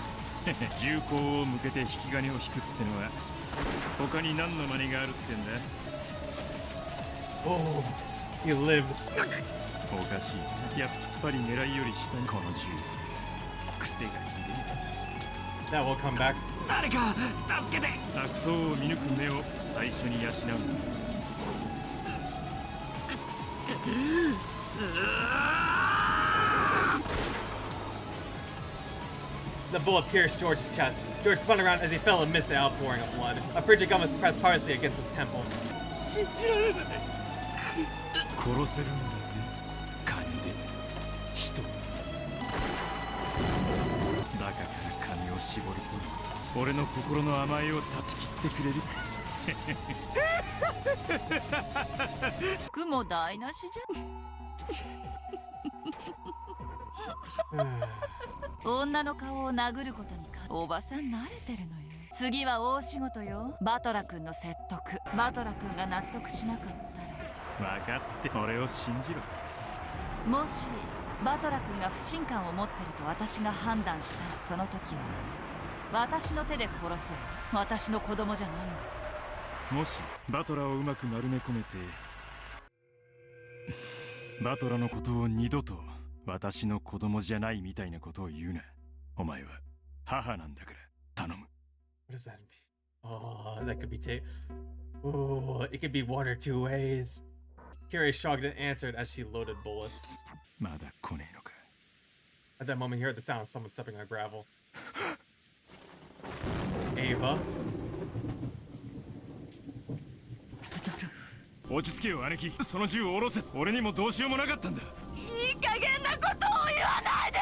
銃口を向けて引き金を引くってのは他に何の真似があるってんだ。 Oh, he lived. おかしい。やっぱり狙いより下にこの銃。癖がひでえ。 That will come back. 誰か助けて。悪党を見抜く目を最初に養うんだ。 The bullet pierced George's chest. George spun around as he fell and missed the outpouring of blood. A frigid gun was pressed harshly against his temple. 殺せるんだぜ、金で人。バカから髪を絞ると俺の心の甘えを断ち切ってくれる。服も台無しじゃん。女の顔を殴ることにかおばさん慣れてるのよ。次は大仕事よ。バトラ君の説得。バトラ君が納得しなかったら。分かって俺を信じろ。もしバトラ君が不信感を持ってると私が判断したら、その時は私の手で殺す。私の子供じゃないんだ。もしバトラをうまく丸め込めてバトラのことを二度と私の子供じゃないみたいなことを言うな。お前は母なんだから頼む。What does that mean? Oh, that could be Oh, it could be one or two ways. Kiri shrugged and answered as she loaded bullets. まだ来ねえのか。 At that moment, he heard the sound of someone stepping on gravel. Ava. 落ち着けよ姉貴。その銃を下ろせ。俺にもどうしようもなかったんだ。いい加減なことを言わないで。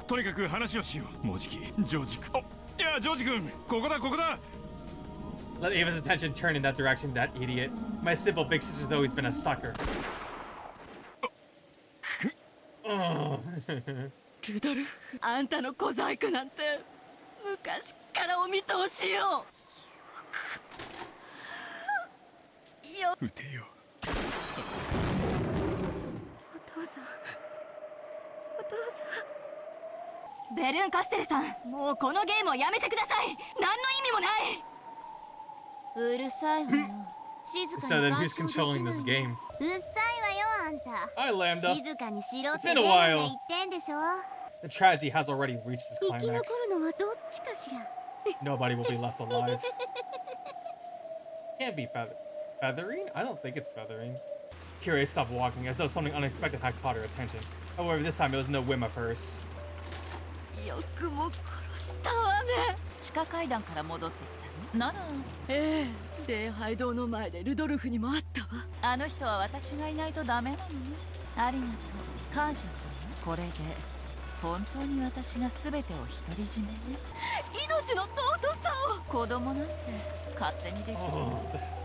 とにかく話をしよう。もうじきジョージ君。いやジョージ君、ここだここだ。 Let Ava's attention turn in that direction, that idiot. My simple big sister's always been a sucker. ルドルフ、あんたの小細工なんて昔からお見通しよ。撃てよ。お父さん、お父さん。ベルーン・カステルさん、もうこのゲームをやめてください。何の意味もない。うるさいわよ。静 So か then に who's controlling this game? うっさいわよあんた。 Hi, Lambda. 静かにしろっ It's て been ベ a ル while. で言ってんでしょ。 The tragedy has already reached its 生き残 climax. るのはどっちかしら。 Nobody will be left alive. Can't be feathering? I don't think it's feathering. Kiri stopped walking as though something unexpected had caught her attention. However, this time it was no whim of hers. よくも殺したわね。地下階段から戻ってきたのなら。ええ、礼拝堂の前でルドルフにも会ったわ。あの人は私がいないとダメなのね。ありがとう。感謝する。これで本当に私が全てを独り占めね。命の尊さを。子供なんて勝手にできる。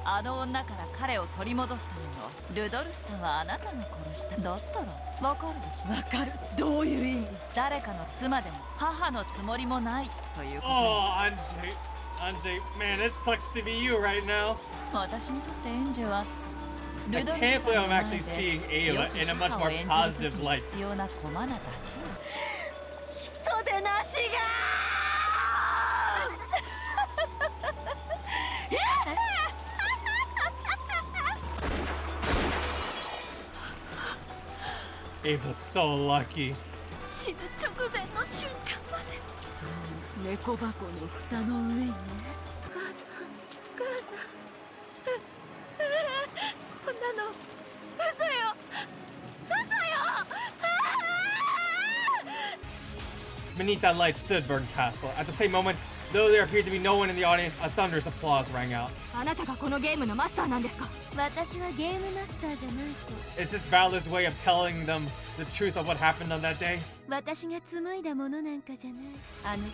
あの女から彼を取り戻すためのルドルフさんはあなたが殺した。だったらわかるでしょ。わかる。どういう意味。誰かの妻でも母のつもりもないということ。Oh, Anjay, man, it sucks to be you right now. 私にとってエンジェは I can't believe I'm actually seeing Ava in a much more positive light. 必要な駒なだけ。人でなしがAva's so lucky. 死ぬ直前の瞬間まで。そう猫箱の蓋の上にね。母さん、こんなの嘘よ、嘘よ。Beneath that light stood Burn Castle. At the same moment, though there appeared to be no one in the audience, a thunderous applause rang out. あなたがこのゲームのマスターなんですか。私はゲームマスターじゃないと。 Is this Valor's way of telling them the truth of what happened on that day? 私が紡いだものなんかじゃない。あの日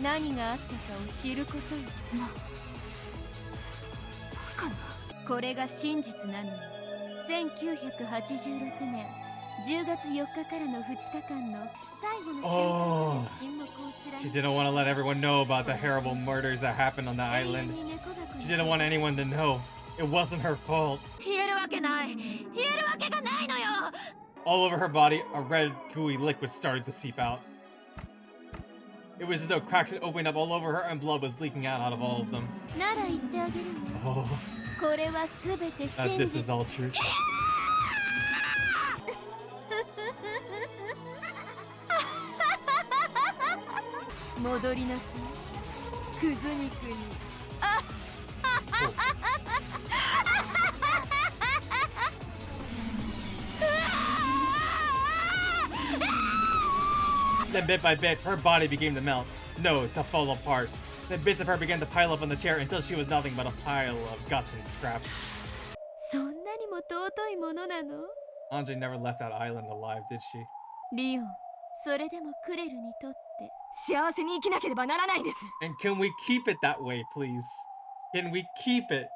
何があったかを知ることよ。バカな。これが真実なのよ。1986年10月4日からの2日間の最後の瞬間まで沈黙を貫 She didn't want to let everyone know about the horrible murders that happened on the island. She didn't want anyone to know. It wasn't her fault. 言えるわけない。言えるわけがないのよ。 All over her body, a red, gooey liquid started to seep out. It was as though cracks had opened up all over her and blood was leaking out of all of them. なら言ってあげるわ。 Oh, これはすべて that 真 this is 実。 all truth. 戻りなさい。クズ肉に。Then bit by bit, her body began to melt. No, to fall apart. Then bits of her began to pile up on the chair until she was nothing but a pile of guts and scraps. そんなにも尊いものなの？ Anjay never left that island alive, did she? リオン、それでもクレルにとって幸せに生きなければならないんです。 And can we keep it that way, please? Can we keep it?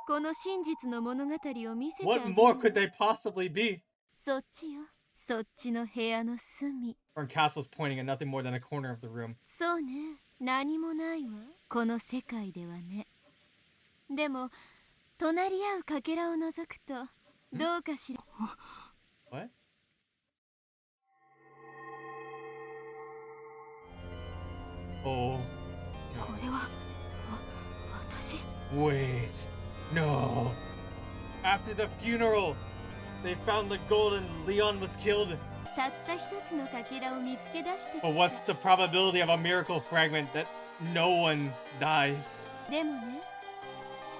この真実の物語を見せてあ What げる more could they possibly be? そっちよ、そっちの部屋の隅。 Burn Castle's pointing at nothing more than a corner of the room. そうね、何もないわ、この世界ではね。でも隣り合うかけらを除くとどうかしら。 What? Oh. これは私。 Wait. No. After the funeral, they found the gold and Leon was killed. たった一つのかけらを見つけ出してきた。 But what's the probability of a miracle fragment that no one dies? でもね、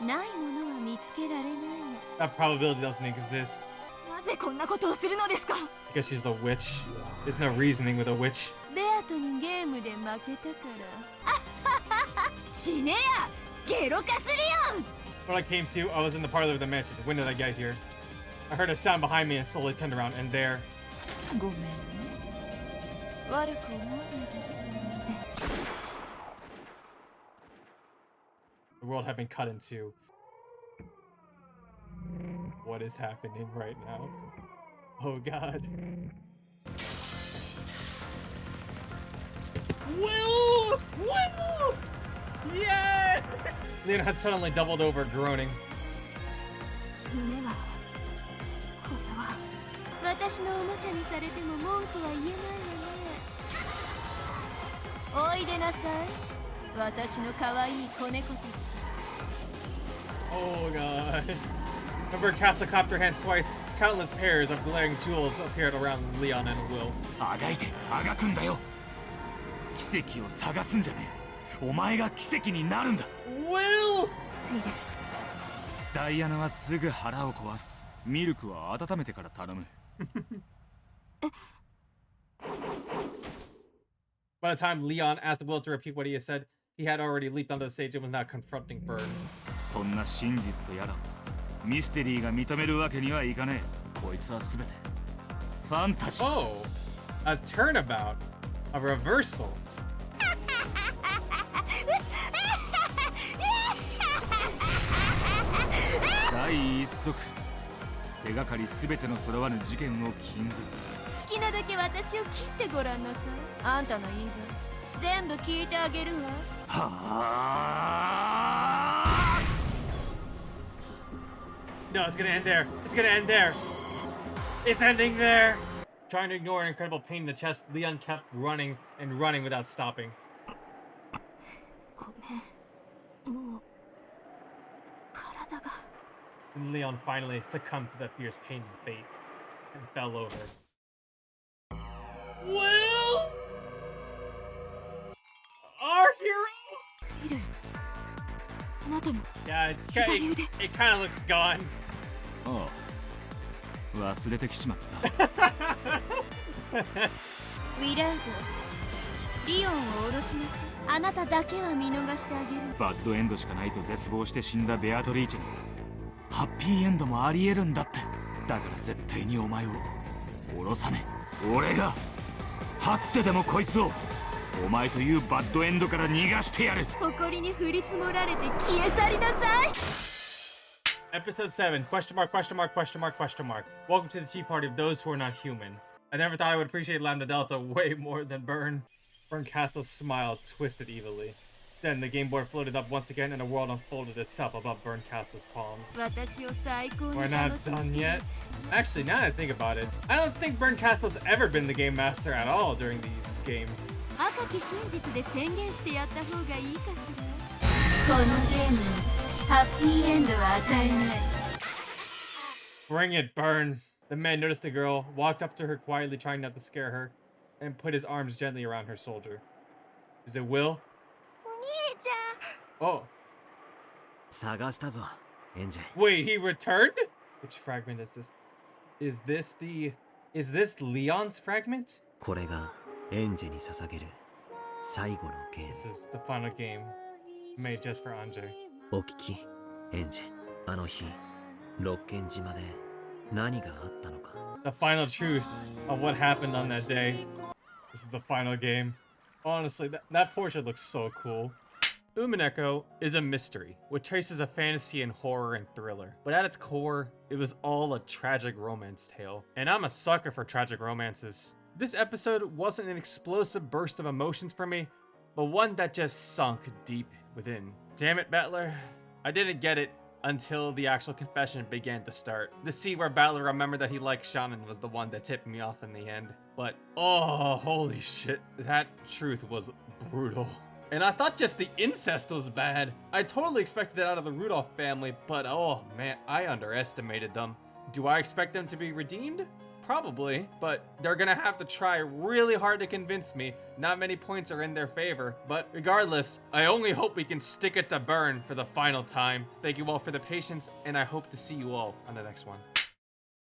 ないものは見つけられないの。 That probability doesn't exist. なぜこんなことをするのですか。 Because she's a witch. There's no reasoning with a witch. ベアトにゲームで負けたから。死ねや、ゲロカスリオン。 When I came to, I was in the parlor of the mansion. When did I get here? I heard a sound behind me and slowly turned around, and there... ごめんね。悪く思わないで。 The world had been cut in two. What is happening right now? Oh god. Will! Will! Yeah! Leon had suddenly doubled over, groaning. 夢はこれは私のおもちゃにされても文句は言えないわね。おいでなさい、私の可愛い子猫たち。 Oh god. Remember, Castle clapped her hands twice. Countless pairs of glaring jewels appeared around Leon and Will. あがいてあがくんだよ。奇跡を探すんじゃねえ。お前が奇跡になるんだ。 Will! ダイアナはすぐ腹を壊す。ミルクは温めてから頼む。By the time Leon asked Will to repeat what he had said, he had already leaped onto the stage and was now confronting Burn. そんな真実とやらミステリーが認めるわけにはいかねえ。こいつはすべてファンタジー。 Oh, a turnabout, a reversal. 第一足。手がかりすべての揃わぬ事件を禁ず。好きなだけ私を切ってごらんなさい。あんたの言い分全部聞いてあげるわ。はあ。 No, it's gonna end there. It's gonna end there. It's ending there. Trying to ignore an incredible pain in the chest, Leon kept running and running without stopping. ごめん、もう体が。 And Leon finally succumbed to the fierce pain and fate and fell over. Will? Our hero? ミル、あなたの Yeah, it kind of looks gone. ああ、忘れてきちまった。ウィラード、リオンを下ろしなさい。あなただけは見逃してあげる。バッドエンドしかないと絶望して死んだベアトリーチェにハッピーエンドもありえるんだって。だから絶対にお前を下ろさねえ。俺が張ってでもこいつをお前というバッドエンドから逃がしてやる。誇りに降り積もられて消え去りなさい。 Episode 7, question mark, question mark, question mark, question mark. Welcome to the tea party of those who are not human. I never thought I would appreciate Lambda Delta way more than Burn. Burn Castle's smile twisted evilly. Then the game board floated up once again and a world unfolded itself above Burn Castle's palm. 私を最高に We're 楽 not しませ done る。 yet. Actually, now that I think about it, I don't think Burn Castle's ever been the game master at all during these games. 赤き真実で宣言してやった方がいいかしら。このゲームにハッピーエンドは与えない。 Bring it, Burn. The man noticed the girl, walked up to her quietly, trying not to scare her, and put his arms gently around her shoulder. Is it Will? お兄ちゃん。 Oh, 探したぞ、エンジェ。 wait, he returned? Which fragment is this? Is this Leon's fragment? これがエンジェに捧げる最後のゲーム。 This is the final game made just for Anjay. お聞き、エンジェ。あの日、六軒島で何があったのか。 The final truth of what happened on that day. This is the final game. Honestly, that portrait looks so cool. Umineko is a mystery, which traces a fantasy and horror and thriller, but at its core, it was all a tragic romance tale, and I'm a sucker for tragic romances. This episode wasn't an explosive burst of emotions for me, but one that just sunk deep within. Damn it, Battler. I didn't get it until the actual confession began to start. The scene where Battler remembered that he liked Shannon was the one that tipped me off in the end. But, oh, holy shit, that truth was brutal. And I thought just the incest was bad. I totally expected it out of the Rudolph family, but oh man, I underestimated them. Do I expect them to be redeemed? Probably, but they're gonna have to try really hard to convince me. Not many points are in their favor, but regardless, I only hope we can stick it to Burn for the final time. Thank you all for the patience, and I hope to see you all on the next one.